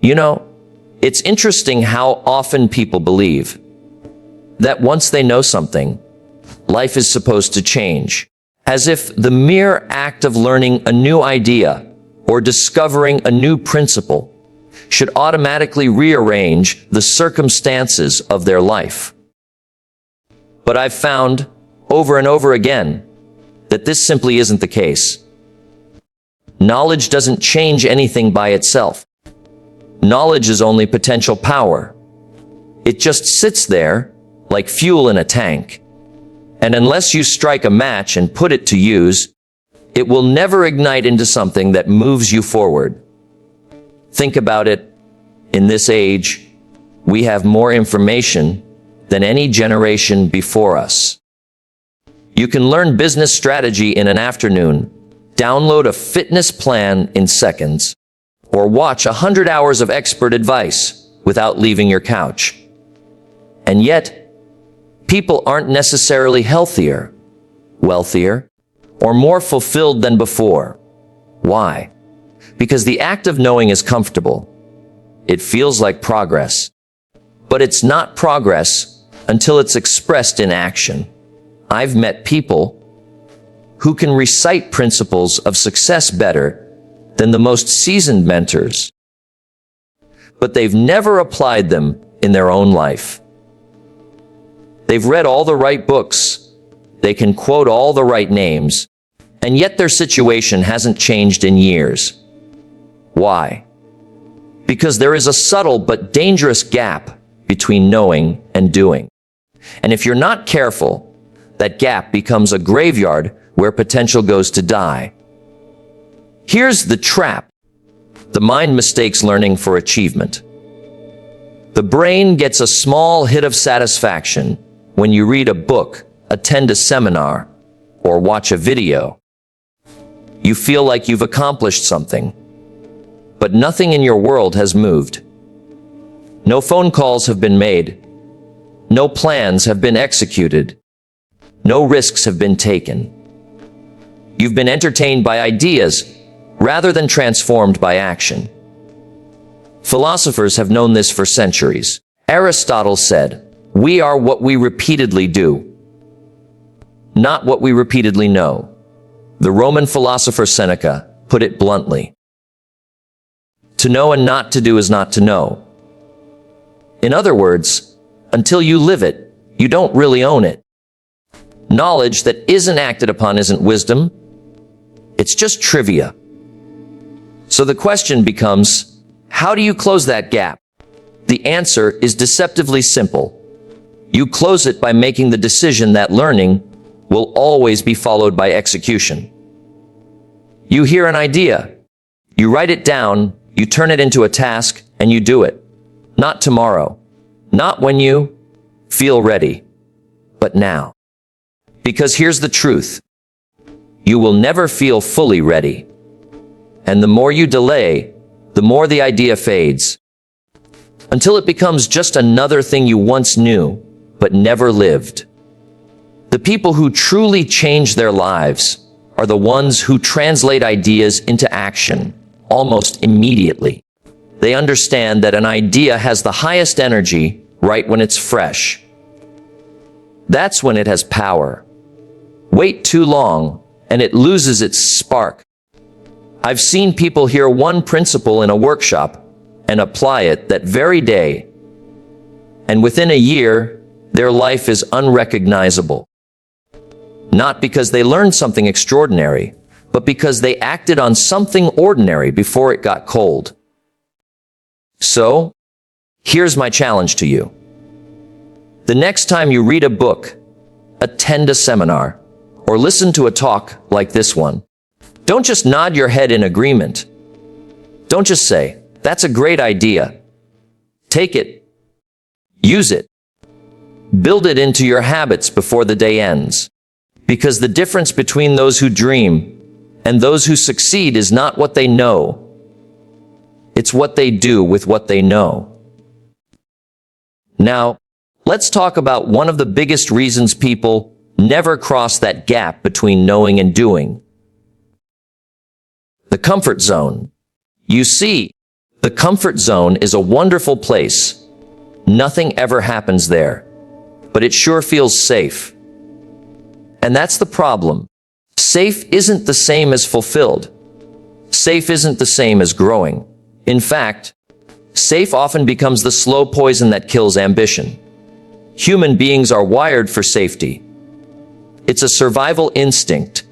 You know, it's interesting how often people believe that once they know something, life is supposed to change, as if the mere act of learning a new idea or discovering a new principle should automatically rearrange the circumstances of their life. But I've found over and over again that this simply isn't the case. Knowledge doesn't change anything by itself. Knowledge is only potential power. It just sits there like fuel in a tank. And unless you strike a match and put it to use, it will never ignite into something that moves you forward. Think about it. In this age, we have more information than any generation before us. You can learn business strategy in an afternoon, download a fitness plan in seconds, or watch 100 hours of expert advice without leaving your couch. And yet, people aren't necessarily healthier, wealthier, or more fulfilled than before. Why? Because the act of knowing is comfortable. It feels like progress. But it's not progress until it's expressed in action. I've met people who can recite principles of success better than the most seasoned mentors, but they've never applied them in their own life. They've read all the right books, they can quote all the right names, and yet their situation hasn't changed in years. Why? Because there is a subtle but dangerous gap between knowing and doing. And if you're not careful, that gap becomes a graveyard where potential goes to die. Here's the trap. The mind mistakes learning for achievement. The brain gets a small hit of satisfaction when you read a book, attend a seminar, or watch a video. You feel like you've accomplished something, but nothing in your world has moved. No phone calls have been made. No plans have been executed. No risks have been taken. You've been entertained by ideas rather than transformed by action. Philosophers have known this for centuries. Aristotle said, "We are what we repeatedly do, not what we repeatedly know." The Roman philosopher Seneca put it bluntly. To know and not to do is not to know. In other words, until you live it, you don't really own it. Knowledge that isn't acted upon isn't wisdom. It's just trivia. So the question becomes, how do you close that gap? The answer is deceptively simple. You close it by making the decision that learning will always be followed by execution. You hear an idea, you write it down, you turn it into a task, and you do it. Not tomorrow, not when you feel ready, but now. Because here's the truth. You will never feel fully ready. And the more you delay, the more the idea fades, until it becomes just another thing you once knew, but never lived. The people who truly change their lives are the ones who translate ideas into action almost immediately. They understand that an idea has the highest energy right when it's fresh. That's when it has power. Wait too long, and it loses its spark. I've seen people hear one principle in a workshop and apply it that very day, and within a year, their life is unrecognizable. Not because they learned something extraordinary, but because they acted on something ordinary before it got cold. So, here's my challenge to you. The next time you read a book, attend a seminar, or listen to a talk like this one, don't just nod your head in agreement. Don't just say, "That's a great idea." Take it. Use it. Build it into your habits before the day ends. Because the difference between those who dream and those who succeed is not what they know. It's what they do with what they know. Now, let's talk about one of the biggest reasons people never cross that gap between knowing and doing. The comfort zone. You see, The comfort zone is a wonderful place. Nothing ever happens there, but it sure feels safe. And that's the problem. Safe isn't the same as fulfilled. Safe isn't the same as growing. In fact, safe often becomes the slow poison that kills ambition. Human beings are wired for safety. It's a survival instinct.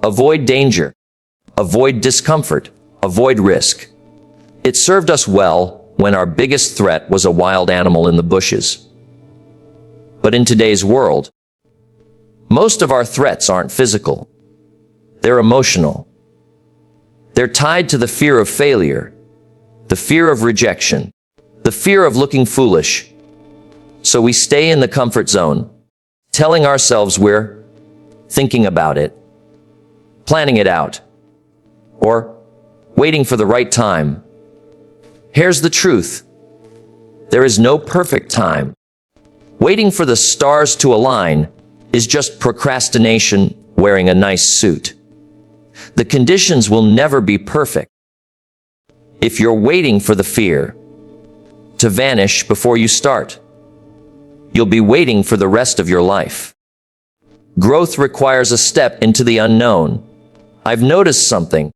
Avoid danger. Avoid discomfort. Avoid risk. It served us well when our biggest threat was a wild animal in the bushes. But in today's world, most of our threats aren't physical. They're emotional. They're tied to the fear of failure, the fear of rejection, the fear of looking foolish. So we stay in the comfort zone, telling ourselves we're thinking about it, planning it out, or waiting for the right time. Here's the truth. There is no perfect time. Waiting for the stars to align is just procrastination wearing a nice suit. The conditions will never be perfect. If you're waiting for the fear to vanish before you start, you'll be waiting for the rest of your life. Growth requires a step into the unknown. I've noticed something.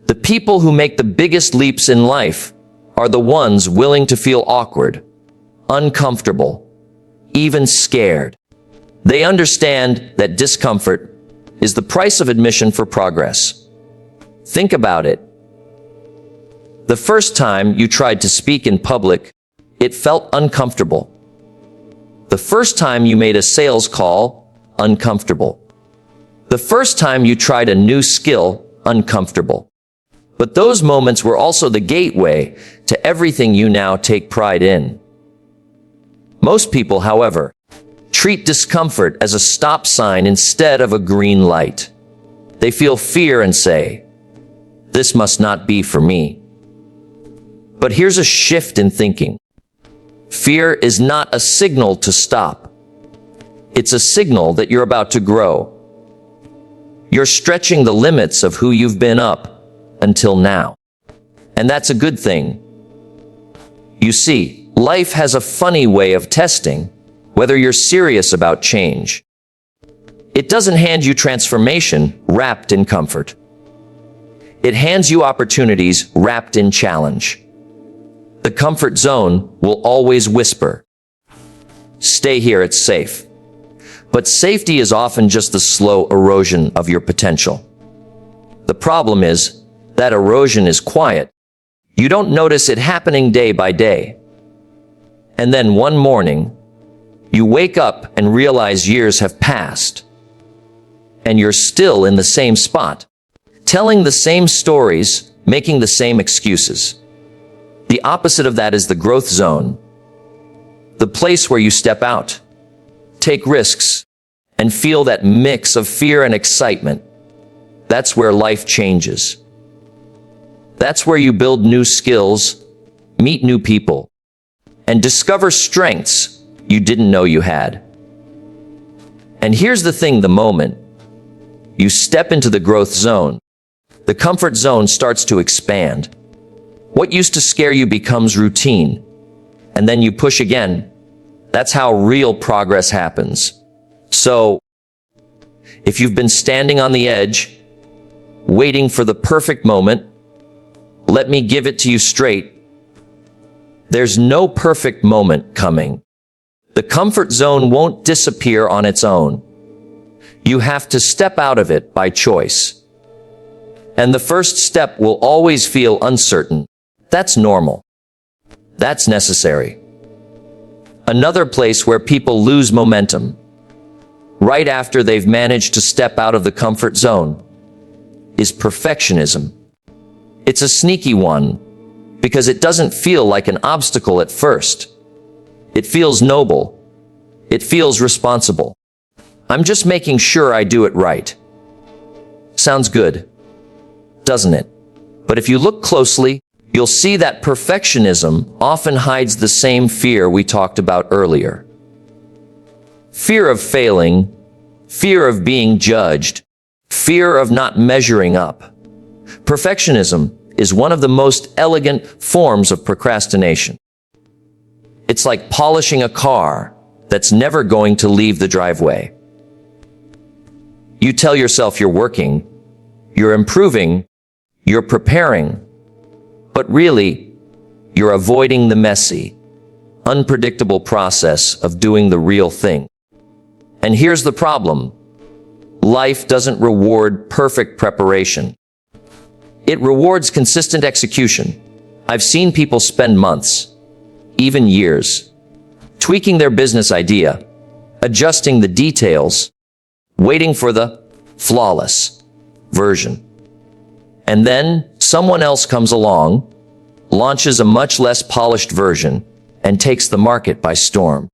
The people who make the biggest leaps in life are the ones willing to feel awkward, uncomfortable, even scared. They understand that discomfort is the price of admission for progress. Think about it. The first time you tried to speak in public, it felt uncomfortable. The first time you made a sales call, uncomfortable. The first time you tried a new skill, uncomfortable. But those moments were also the gateway to everything you now take pride in. Most people, however, treat discomfort as a stop sign instead of a green light. They feel fear and say, "This must not be for me." But here's a shift in thinking. Fear is not a signal to stop. It's a signal that you're about to grow. You're stretching the limits of who you've been up until now. And that's a good thing. You see, life has a funny way of testing whether you're serious about change. It doesn't hand you transformation wrapped in comfort. It hands you opportunities wrapped in challenge. The comfort zone will always whisper, "Stay here, it's safe." But safety is often just the slow erosion of your potential. The problem is that erosion is quiet. You don't notice it happening day by day. And then one morning, you wake up and realize years have passed. And you're still in the same spot, telling the same stories, making the same excuses. The opposite of that is the growth zone, the place where you step out, take risks, and feel that mix of fear and excitement. That's where life changes. That's where you build new skills, meet new people, and discover strengths you didn't know you had. And here's the thing, the moment you step into the growth zone, the comfort zone starts to expand. What used to scare you becomes routine, and then you push again. That's how real progress happens. So, if you've been standing on the edge, waiting for the perfect moment, let me give it to you straight. There's no perfect moment coming. The comfort zone won't disappear on its own. You have to step out of it by choice. And the first step will always feel uncertain. That's normal. That's necessary. Another place where people lose momentum, right after they've managed to step out of the comfort zone, is perfectionism. It's a sneaky one, because it doesn't feel like an obstacle at first. It feels noble. It feels responsible. I'm just making sure I do it right. Sounds good, doesn't it? But if you look closely, you'll see that perfectionism often hides the same fear we talked about earlier. Fear of failing, fear of being judged, fear of not measuring up. Perfectionism is one of the most elegant forms of procrastination. It's like polishing a car that's never going to leave the driveway. You tell yourself you're working, you're improving, you're preparing, but really, you're avoiding the messy, unpredictable process of doing the real thing. And here's the problem. Life doesn't reward perfect preparation. It rewards consistent execution. I've seen people spend months, even years, tweaking their business idea, adjusting the details, waiting for the flawless version. And then someone else comes along, launches a much less polished version, and takes the market by storm.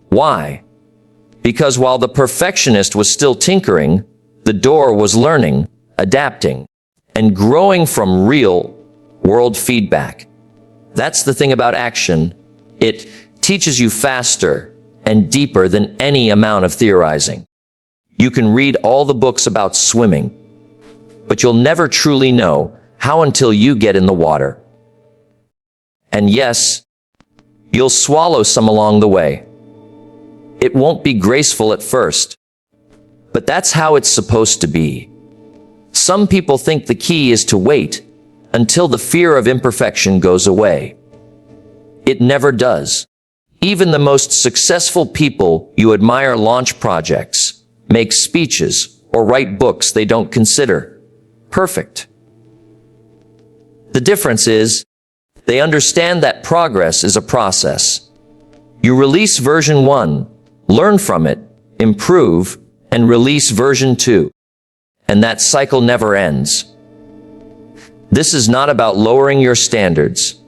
Why? Because while the perfectionist was still tinkering, the door was learning, adapting, and growing from real-world feedback. That's the thing about action. It teaches you faster and deeper than any amount of theorizing. You can read all the books about swimming, but you'll never truly know how until you get in the water. And yes, you'll swallow some along the way. It won't be graceful at first, but that's how it's supposed to be. Some people think the key is to wait until the fear of imperfection goes away. It never does. Even the most successful people you admire launch projects, make speeches, or write books they don't consider perfect. The difference is, they understand that progress is a process. You release version 1, learn from it, improve, and release version 2. And that cycle never ends. This is not about lowering your standards.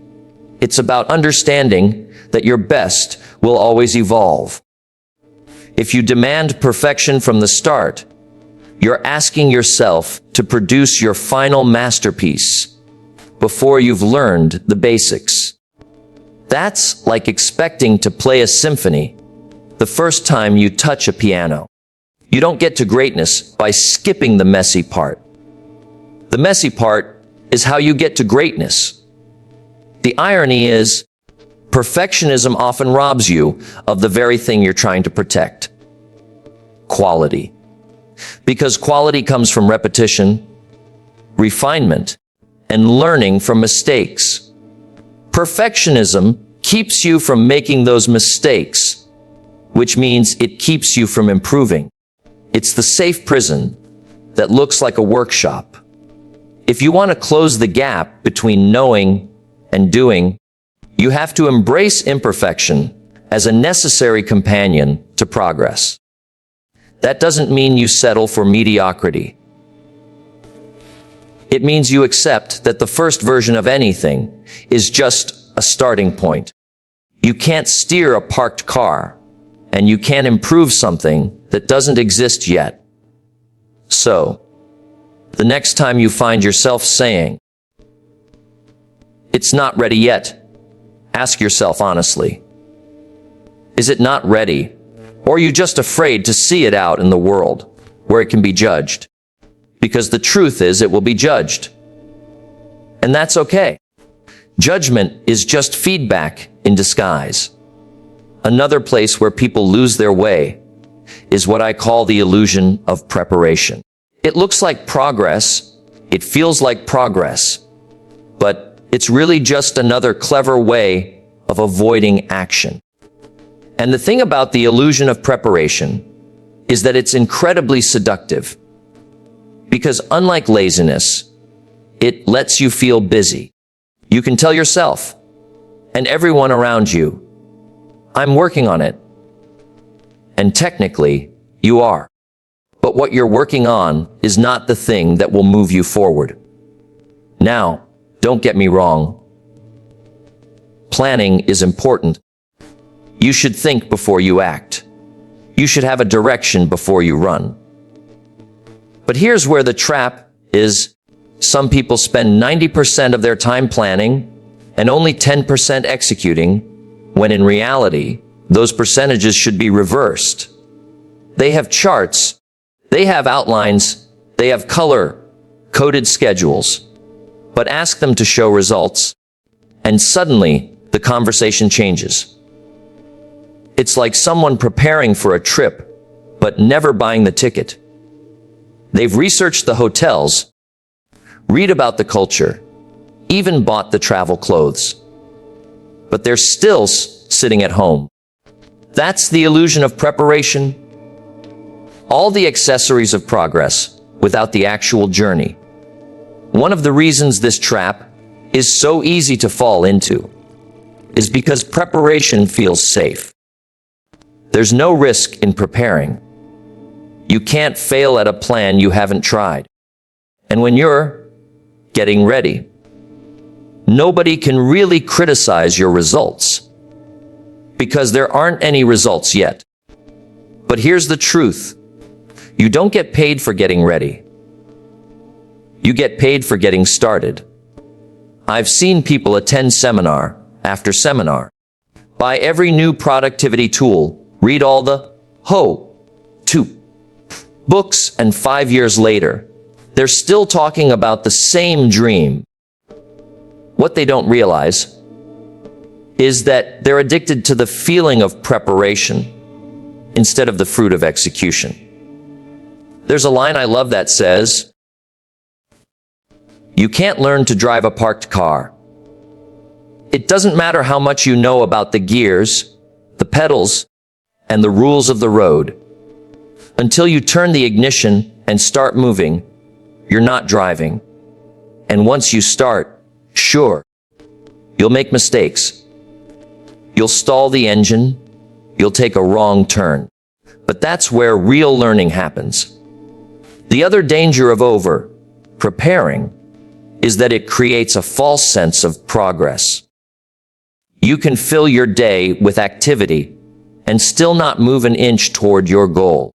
It's about understanding that your best will always evolve. If you demand perfection from the start, you're asking yourself to produce your final masterpiece before you've learned the basics. That's like expecting to play a symphony the first time you touch a piano. You don't get to greatness by skipping the messy part. The messy part is how you get to greatness. The irony is, perfectionism often robs you of the very thing you're trying to protect: quality. Because quality comes from repetition, refinement, and learning from mistakes. Perfectionism keeps you from making those mistakes, which means it keeps you from improving. It's the safe prison that looks like a workshop. If you want to close the gap between knowing and doing, you have to embrace imperfection as a necessary companion to progress. That doesn't mean you settle for mediocrity. It means you accept that the first version of anything is just a starting point. You can't steer a parked car, and you can't improve something that doesn't exist yet. So, the next time you find yourself saying, "It's not ready yet," ask yourself honestly, is it not ready? Or are you just afraid to see it out in the world, where it can be judged? Because the truth is, it will be judged. And that's okay. Judgment is just feedback in disguise. Another place where people lose their way is what I call the illusion of preparation. It looks like progress, it feels like progress, but it's really just another clever way of avoiding action. And the thing about the illusion of preparation is that it's incredibly seductive. Because unlike laziness, it lets you feel busy. You can tell yourself and everyone around you, "I'm working on it." And technically, you are. But what you're working on is not the thing that will move you forward. Now, don't get me wrong. Planning is important. You should think before you act. You should have a direction before you run. But here's where the trap is. Some people spend 90% of their time planning and only 10% executing, when in reality, those percentages should be reversed. They have charts, they have outlines, they have color-coded schedules, but ask them to show results, and suddenly the conversation changes. It's like someone preparing for a trip, but never buying the ticket. They've researched the hotels, read about the culture, even bought the travel clothes. But they're still sitting at home. That's the illusion of preparation. All the accessories of progress without the actual journey. One of the reasons this trap is so easy to fall into is because preparation feels safe. There's no risk in preparing. You can't fail at a plan you haven't tried. And when you're getting ready, nobody can really criticize your results because there aren't any results yet. But here's the truth. You don't get paid for getting ready. You get paid for getting started. I've seen people attend seminar after seminar, buy every new productivity tool, read all the how-to books, and 5 years later, they're still talking about the same dream. What they don't realize is that they're addicted to the feeling of preparation instead of the fruit of execution. There's a line I love that says, "You can't learn to drive a parked car. It doesn't matter how much you know about the gears, the pedals, and the rules of the road. Until you turn the ignition and start moving, you're not driving. And once you start, sure, you'll make mistakes. You'll stall the engine. You'll take a wrong turn. But that's where real learning happens." The other danger of over-preparing is that it creates a false sense of progress. You can fill your day with activity and still not move an inch toward your goal.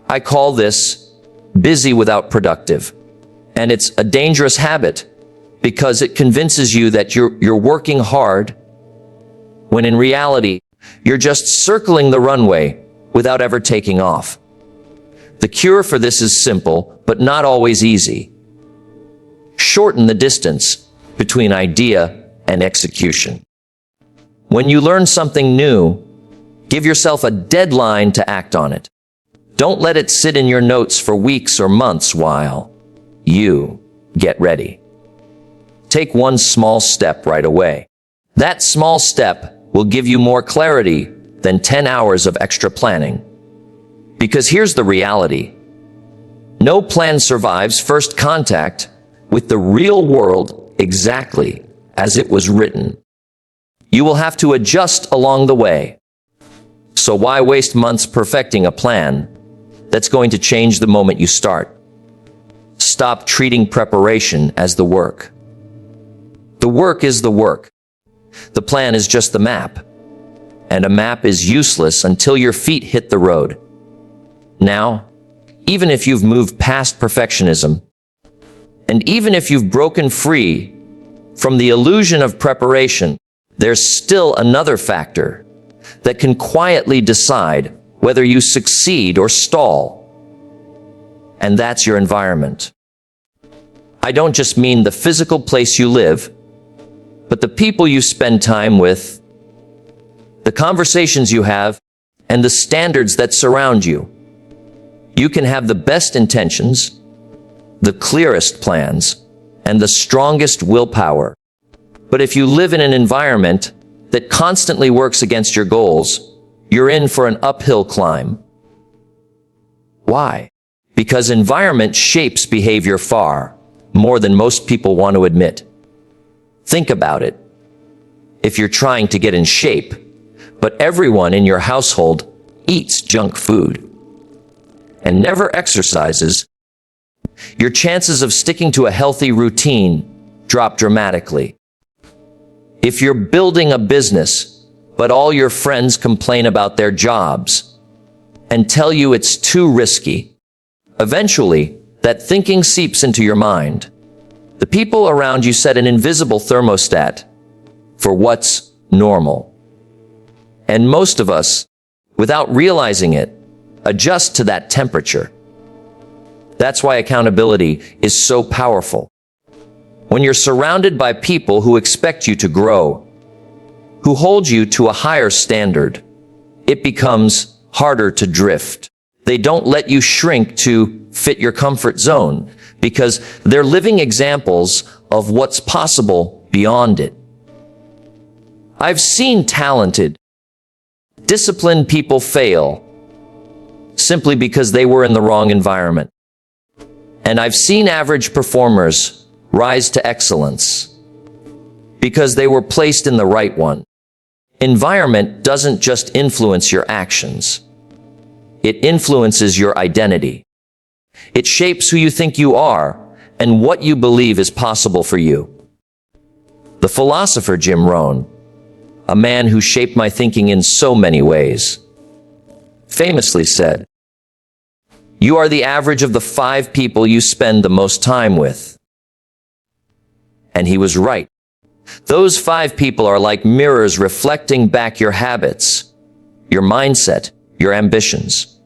I call this busy without productive. And it's a dangerous habit because it convinces you that you're working hard when in reality, you're just circling the runway without ever taking off. The cure for this is simple, but not always easy. Shorten the distance between idea and execution. When you learn something new, give yourself a deadline to act on it. Don't let it sit in your notes for weeks or months while you get ready. Take one small step right away. That small step will give you more clarity than 10 hours of extra planning. Because here's the reality. No plan survives first contact with the real world exactly as it was written. You will have to adjust along the way. So why waste months perfecting a plan that's going to change the moment you start? Stop treating preparation as the work. The work is the work. The plan is just the map. And a map is useless until your feet hit the road. Now, even if you've moved past perfectionism, and even if you've broken free from the illusion of preparation, there's still another factor that can quietly decide whether you succeed or stall. And that's your environment. I don't just mean the physical place you live, but the people you spend time with, the conversations you have, and the standards that surround you. You can have the best intentions, the clearest plans, and the strongest willpower. But if you live in an environment that constantly works against your goals, you're in for an uphill climb. Why? Because environment shapes behavior far more than most people want to admit. Think about it. If you're trying to get in shape, but everyone in your household eats junk food and never exercises, your chances of sticking to a healthy routine drop dramatically. If you're building a business, but all your friends complain about their jobs and tell you it's too risky, eventually that thinking seeps into your mind. The people around you set an invisible thermostat for what's normal. And most of us, without realizing it, adjust to that temperature. That's why accountability is so powerful. When you're surrounded by people who expect you to grow, who hold you to a higher standard, it becomes harder to drift. They don't let you shrink to fit your comfort zone because they're living examples of what's possible beyond it. I've seen talented, disciplined people fail simply because they were in the wrong environment. And I've seen average performers rise to excellence because they were placed in the right one. Environment doesn't just influence your actions. It influences your identity. It shapes who you think you are and what you believe is possible for you. The philosopher Jim Rohn, a man who shaped my thinking in so many ways, famously said, "You are the average of the 5 people you spend the most time with." And he was right. Those 5 people are like mirrors reflecting back your habits, your mindset, your ambitions.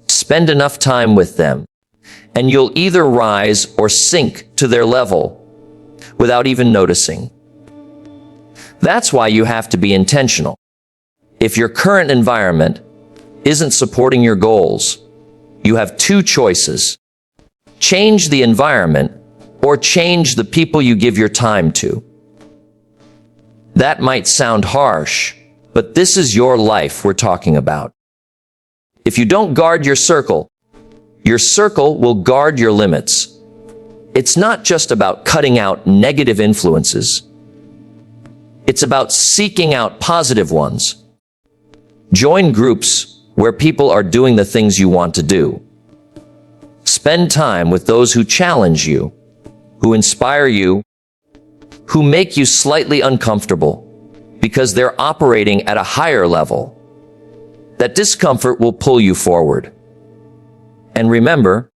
Spend enough time with them, and you'll either rise or sink to their level without even noticing. That's why you have to be intentional. If your current environment isn't supporting your goals, you have 2 choices. Change the environment or change the people you give your time to. That might sound harsh, but this is your life we're talking about. If you don't guard your circle will guard your limits. It's not just about cutting out negative influences. It's about seeking out positive ones. Join groups where people are doing the things you want to do. Spend time with those who challenge you, who inspire you, who make you slightly uncomfortable because they're operating at a higher level. That discomfort will pull you forward. And remember,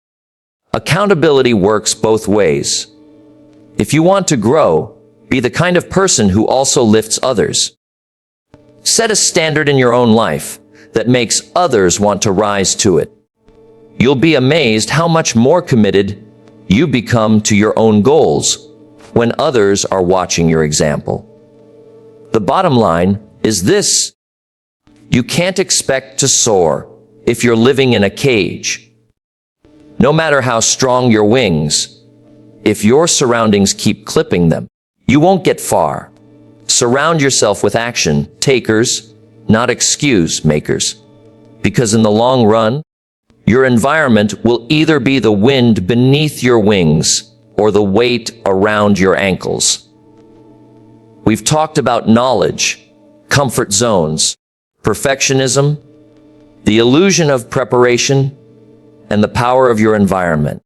accountability works both ways. If you want to grow, be the kind of person who also lifts others. Set a standard in your own life that makes others want to rise to it. You'll be amazed how much more committed you become to your own goals when others are watching your example. The bottom line is this: you can't expect to soar if you're living in a cage. No matter how strong your wings, if your surroundings keep clipping them, you won't get far. Surround yourself with action takers, not excuse makers. Because in the long run, your environment will either be the wind beneath your wings or the weight around your ankles. We've talked about knowledge, comfort zones, perfectionism, the illusion of preparation, and the power of your environment.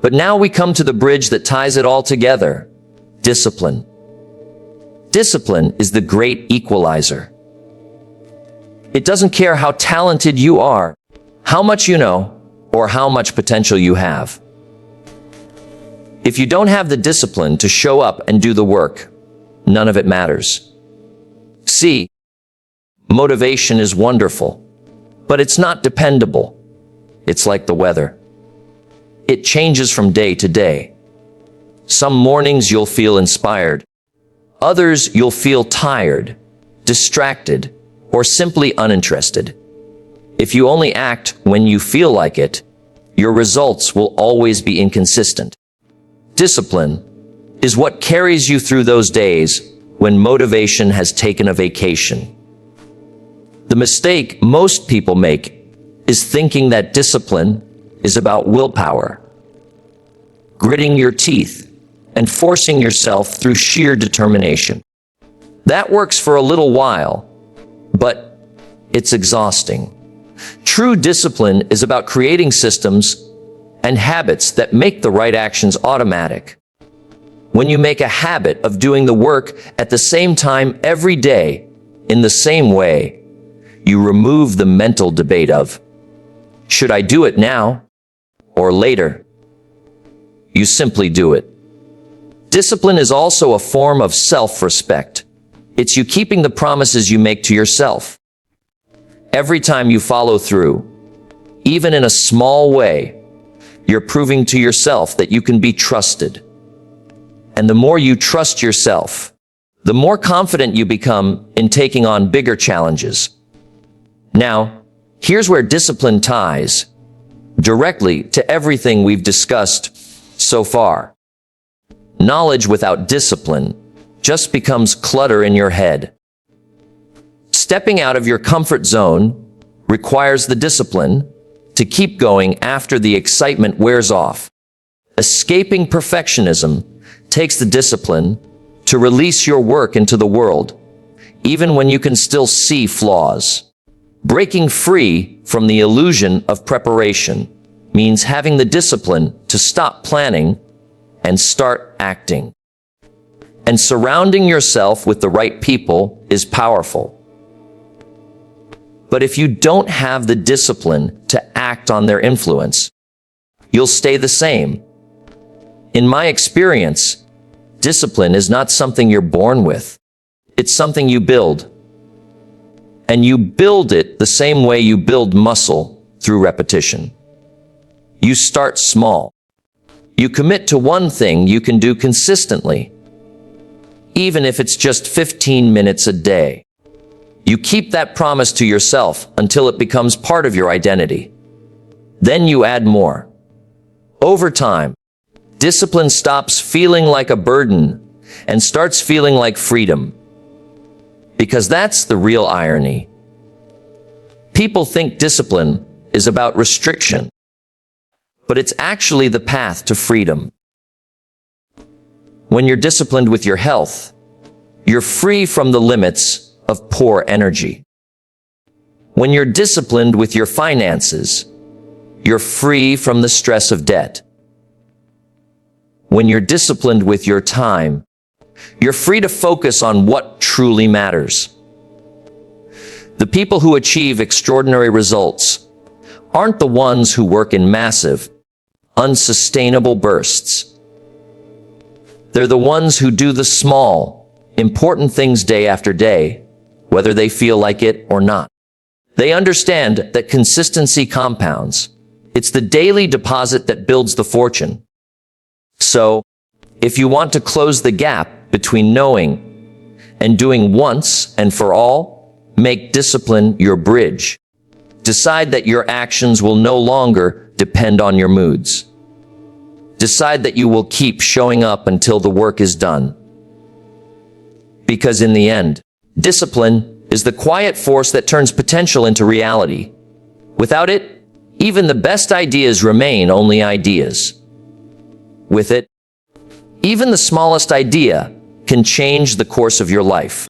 But now we come to the bridge that ties it all together: discipline. Discipline is the great equalizer. It doesn't care how talented you are, how much you know, or how much potential you have. If you don't have the discipline to show up and do the work, none of it matters. See, motivation is wonderful, but it's not dependable. It's like the weather. It changes from day to day. Some mornings you'll feel inspired. Others you'll feel tired, distracted, or simply uninterested. If you only act when you feel like it, your results will always be inconsistent. Discipline is what carries you through those days when motivation has taken a vacation. The mistake most people make is thinking that discipline is about willpower, gritting your teeth, and forcing yourself through sheer determination. That works for a little while, but it's exhausting. True discipline is about creating systems and habits that make the right actions automatic. When you make a habit of doing the work at the same time every day, in the same way, you remove the mental debate of, should I do it now or later? You simply do it. Discipline is also a form of self-respect. It's you keeping the promises you make to yourself. Every time you follow through, even in a small way, you're proving to yourself that you can be trusted. and the more you trust yourself, the more confident you become in taking on bigger challenges. Now, here's where discipline ties directly to everything we've discussed so far. Knowledge without discipline just becomes clutter in your head. Stepping out of your comfort zone requires the discipline to keep going after the excitement wears off. Escaping perfectionism takes the discipline to release your work into the world, even when you can still see flaws. Breaking free from the illusion of preparation means having the discipline to stop planning and start acting. And surrounding yourself with the right people is powerful. But if you don't have the discipline to act on their influence, you'll stay the same. In my experience, discipline is not something you're born with. It's something you build. And you build it the same way you build muscle, through repetition. You start small. You commit to one thing you can do consistently, even if it's just 15 minutes a day. You keep that promise to yourself until it becomes part of your identity. Then you add more. Over time, discipline stops feeling like a burden and starts feeling like freedom. Because that's the real irony. People think discipline is about restriction, but it's actually the path to freedom. When you're disciplined with your health, you're free from the limits of poor energy. When you're disciplined with your finances, you're free from the stress of debt. When you're disciplined with your time, you're free to focus on what truly matters. The people who achieve extraordinary results aren't the ones who work in massive, unsustainable bursts. They're the ones who do the small, important things day after day, whether they feel like it or not. They understand that consistency compounds. It's the daily deposit that builds the fortune. So, if you want to close the gap between knowing and doing once and for all, make discipline your bridge. Decide that your actions will no longer depend on your moods. Decide that you will keep showing up until the work is done. Because in the end, discipline is the quiet force that turns potential into reality. Without it, even the best ideas remain only ideas. With it, even the smallest idea can change the course of your life.